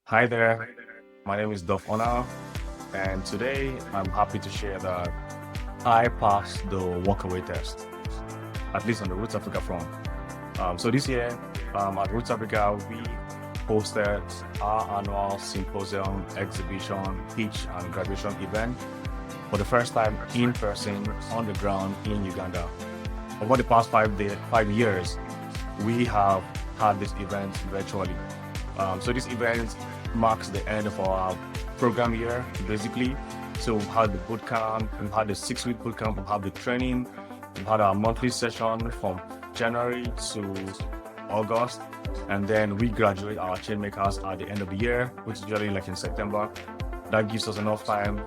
Hi there, my name is Dov Ona, and today I'm happy to share that I passed the walkaway test, at least on the Roots Africa front. So this year at Roots Africa, we hosted our annual symposium, exhibition, pitch, and graduation event for the first time in person on the ground in Uganda. Over the past 5 years, we have had this event virtually. So this event marks the end of our program year, basically. So we've had the boot camp, we've had the 6-week boot camp, we've had the training, we've had our monthly session from January to August, and then we graduate our chain makers at the end of the year, which is usually like in September. That gives us enough time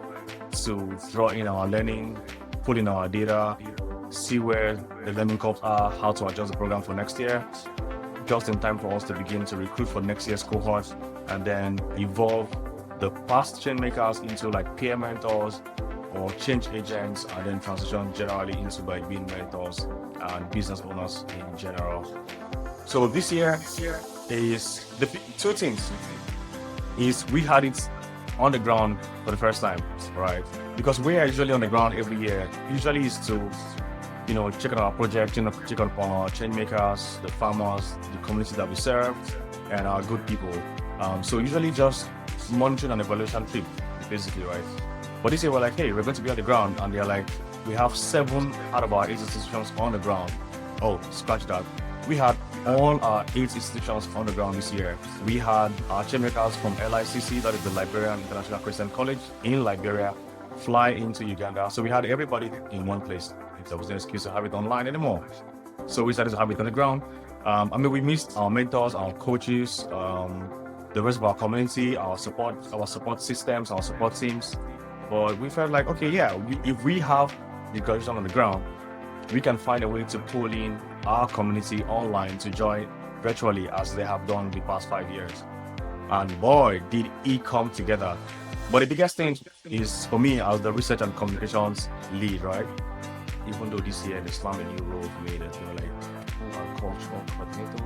to draw in our learning, put in our data, see where the learning curves are, how to adjust the program for next year, just in time for us to begin to recruit for next year's cohort, and then evolve the past chain makers into like peer mentors or change agents, and then transition generally into like being mentors and business owners in general. So this year is the two things. Is we had it on the ground for the first time, right? Because we are usually on the ground every year. Usually is to check on our project, check on our chain makers, the farmers, the community that we serve, and our good people. So usually just monitoring and evaluation trip, basically, right? But this year we're like, hey, we're going to be on the ground, and they're like, we have 7 out of our 8 institutions on the ground. Oh, scratch that. We had all our 8 institutions on the ground this year. We had our chain makers from LICC, that is the Liberian International Christian College in Liberia, fly into Uganda. So we had everybody in one place. There was no excuse to have it online anymore. So we started to have it on the ground. We missed our mentors, our coaches, the rest of our community, our support systems, our support teams. But we felt like, okay, yeah, if we have the graduation on the ground, we can find a way to pull in our community online to join virtually as they have done the past 5 years. And boy, did it come together. But the biggest thing is for me as the research and communications lead, right? Even though this year they slammed a new role for me that cultural coordinator.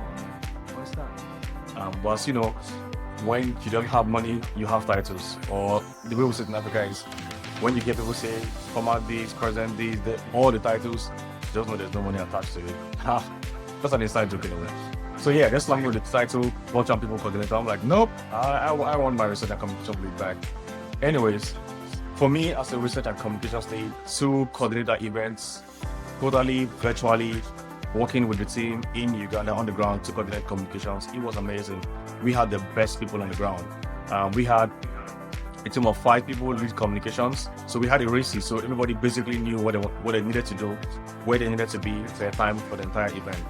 What's that? But when you don't have money, you have titles. Or the way we say it in Africa is when you get people say, format this, present this, all the titles, just know there's no money attached to it. That's an inside joke anyway. So yeah, that's like with the title, Culture and People Coordinator. I'm like, nope, I want my research and communication lead back. Anyways, for me as a research and communications lead, to coordinate the events totally virtually, working with the team in Uganda on the ground to coordinate communications, it was amazing. We had the best people on the ground. We had a team of 5 people lead communications. So we had a race, so everybody basically knew what they needed to do, where they needed to be for time for the entire event.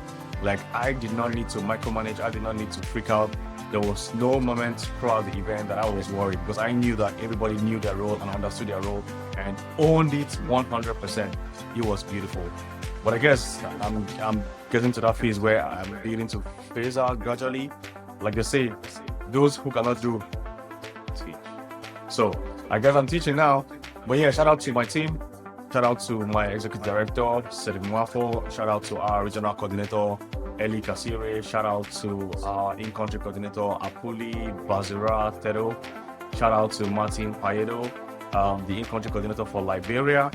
Like, I did not need to micromanage, I did not need to freak out. There was no moment throughout the event that I was worried, because I knew that everybody knew their role and understood their role and owned it 100%. It was beautiful. But I guess I'm getting to that phase where I'm beginning to phase out gradually. Like they say, those who cannot do, teach. So I guess I'm teaching now. But yeah, shout out to my team. Shout out to my executive director, Sedi Mwafo. Shout out to our regional coordinator, Eli Kasire. Shout out to our in-country coordinator, Apuli Bazira Tedo. Shout out to Martin Payedo, the in-country coordinator for Liberia.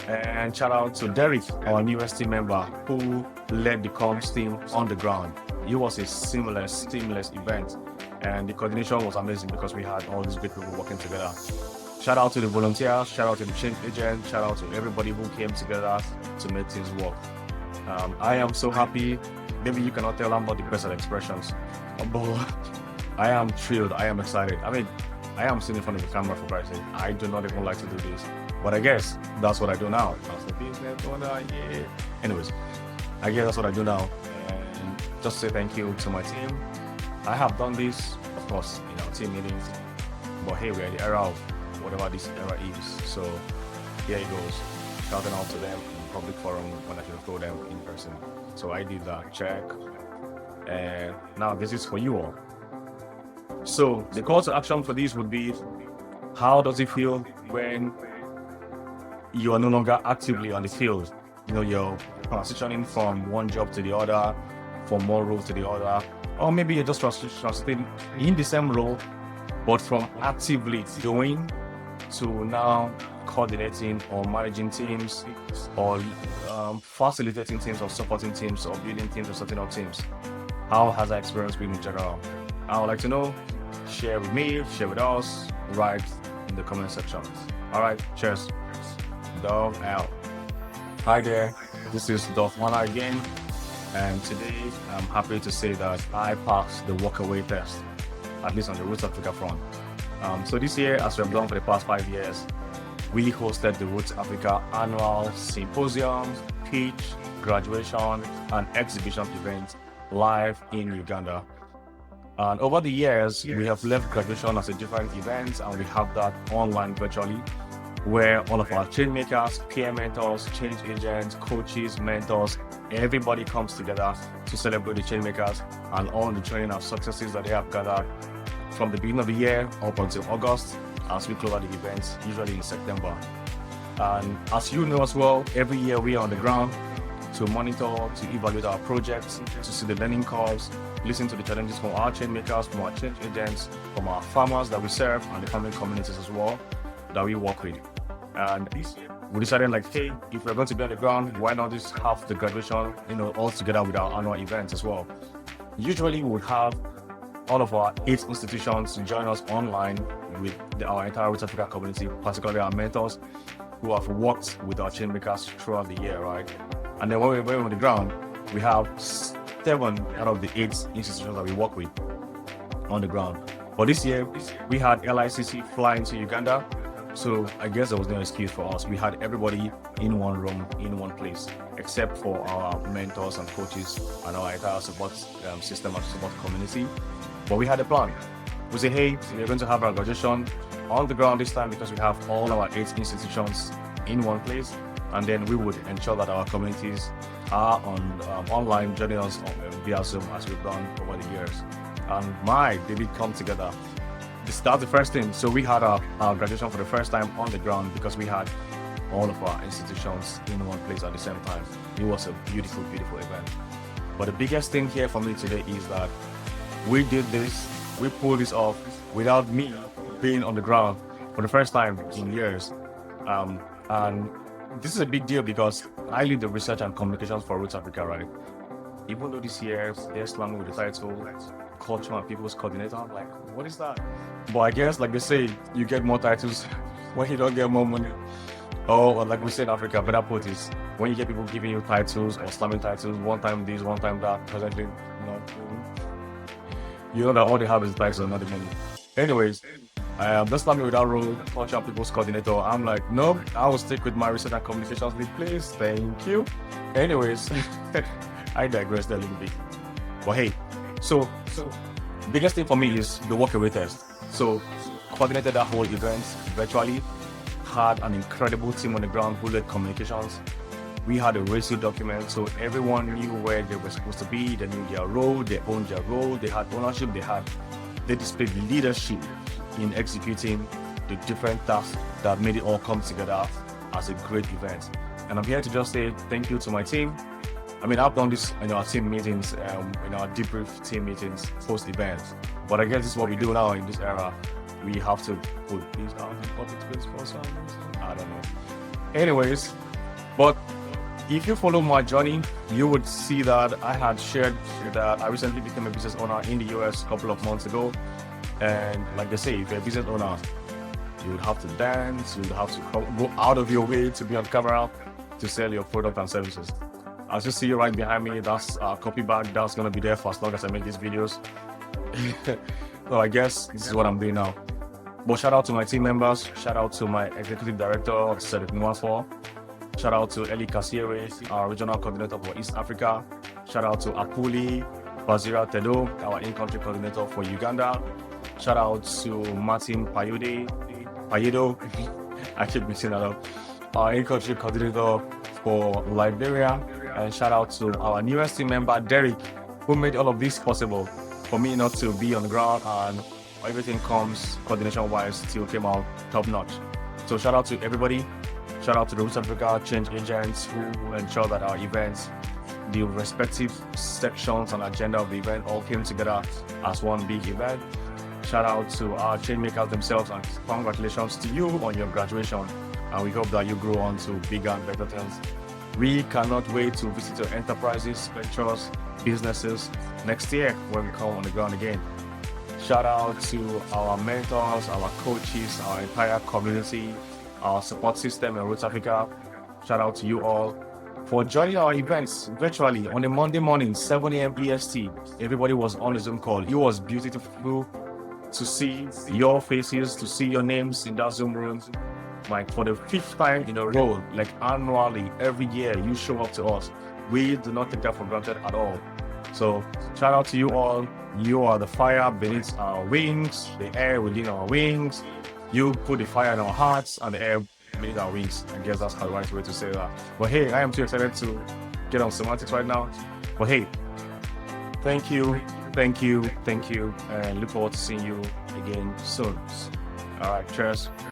And shout out to Derek, our newest team member, who led the comms team on the ground. It was a seamless event, and the coordination was amazing because we had all these great people working together. Shout out to the volunteers, shout out to the change agent, shout out to everybody who came together to make things work. I am so happy. Maybe you cannot tell I'm not the best at expressions, but I am thrilled. I am excited. I am sitting in front of the camera for Christ's sake. I do not even like to do this, but I guess that's what I do now. That's the business owner, yeah. Anyways, I guess that's what I do now. And just say thank you to my team. I have done this, of course, in our team meetings, but hey, we're in the era of whatever this era is. So here it goes. Shouting out to them in public forum when I should have told them in person. So I did that check. And now this is for you all. So the call to action for this would be, how does it feel when you are no longer actively on the field? You're transitioning from one job to the other, from one role to the other, or maybe you're just transitioning in the same role, But from actively doing to now coordinating or managing teams or facilitating teams or supporting teams or building teams or setting up teams, how has that experience been in general? I would like to know. Share with me, share with us, right in the comment section. All right, cheers. Dove out. Hi there, this is Dove Mana again, and today I'm happy to say that I passed the walkaway test, at least on the Roots Africa front. So this year, as we've done for the past 5 years, we hosted the Roots Africa Annual Symposium, pitch, graduation, and exhibition events live in Uganda. And over the years, we have left graduation as a different event, and we have that online virtually, where all of our change makers, peer mentors, change agents, coaches, mentors, everybody comes together to celebrate the change makers and all the training and successes that they have gathered from the beginning of the year up until August, as we close out the events, usually in September. And as you know as well, every year we are on the ground to monitor, to evaluate our projects, to see the learning curves, listen to the challenges from our change makers, from our change agents, from our farmers that we serve, and the farming communities as well that we work with. And we decided, like, hey, if we're going to be on the ground, why not just have the graduation, all together with our annual events as well? Usually we would have all of our 8 institutions to join us online with our entire Roots Africa community, particularly our mentors who have worked with our change makers throughout the year, right? And then when we're on the ground, we have 7 out of the 8 institutions that we work with on the ground. But this year, we had LICC flying to Uganda, so I guess there was no excuse for us. We had everybody in one room, in one place, except for our mentors and coaches and our entire support system and support community. But we had a plan. We said, hey, we're going to have our graduation on the ground this time because we have all our 8 institutions in one place, and then we would ensure that our communities are online joining us via Zoom as we've done over the years. And they did come together. That's the first thing. So we had our graduation for the first time on the ground because we had all of our institutions in one place at the same time. It was a beautiful, beautiful event. But the biggest thing here for me today is that we did this, we pulled this off without me being on the ground for the first time in years. And this is a big deal because I lead the research and communications for Roots Africa, right? Even though this year they're slamming with the title Culture and People's Coordinator, I'm like, what is that? But I guess, like they say, you get more titles when you don't get more money. Or like we say in Africa, better put is when you get people giving you titles or slamming titles, one time this, one time that, presently, you know that all they have is the titles and not the money. Anyways, just slamming with that role, Culture and People's Coordinator. I'm like, nope, I will stick with my research and communications lead, please. Thank you. Anyways, I digress there a little bit. But hey, so biggest thing for me is the walkaway test. So coordinated that whole event virtually, had an incredible team on the ground who led communications. We had a ratio document, so everyone knew where they were supposed to be. They knew their role, they owned their role, they had ownership, they displayed leadership in executing the different tasks that made it all come together as a great event. And I'm here to just say thank you to my team. I mean, I've done this in our team meetings, in our debrief team meetings, post-events. But I guess this is what we do now in this era. We have to put these out in public space for some reason. I don't know. Anyways, but if you follow my journey, you would see that I had shared that I recently became a business owner in the US a couple of months ago. And like they say, if you're a business owner, you would have to dance, you would have to go out of your way to be on camera to sell your product and services. As you see right behind me, that's a copy bag that's going to be there for as long as I make these videos. So I guess this is what I'm doing now. But shout out to my team members. Shout out to my executive director, Cedric Nwafo. Shout out to Eli Kasiere, our regional coordinator for East Africa. Shout out to Apuli Bazira Tedo, our in-country coordinator for Uganda. Shout out to Martin Payedo. I keep mixing that up. Our in-country coordinator for Liberia. And shout out to our newest team member, Derek, who made all of this possible for me not to be on the ground, and everything comes coordination-wise still came out top-notch. So shout out to everybody. Shout out to the Roots Africa change agents who ensure that our events, the respective sections and agenda of the event all came together as one big event. Shout out to our chain makers themselves, and congratulations to you on your graduation. And we hope that you grow on to bigger and better things. We cannot wait to visit your enterprises, ventures, businesses next year when we come on the ground again. Shout out to our mentors, our coaches, our entire community, our support system in Roots Africa. Shout out to you all for joining our events virtually on a Monday morning, 7 a.m. EST. Everybody was on the Zoom call. It was beautiful to see your faces, to see your names in that Zoom room. Like for the 5th time in a row, like annually, every year you show up to us. We do not take that for granted at all. So shout out to you all. You are the fire beneath our wings, the air within our wings. You put the fire in our hearts and the air beneath our wings. I guess that's the right way to say that. But hey, I am too excited to get on semantics right now. But hey, thank you, and look forward to seeing you again soon. All right, cheers.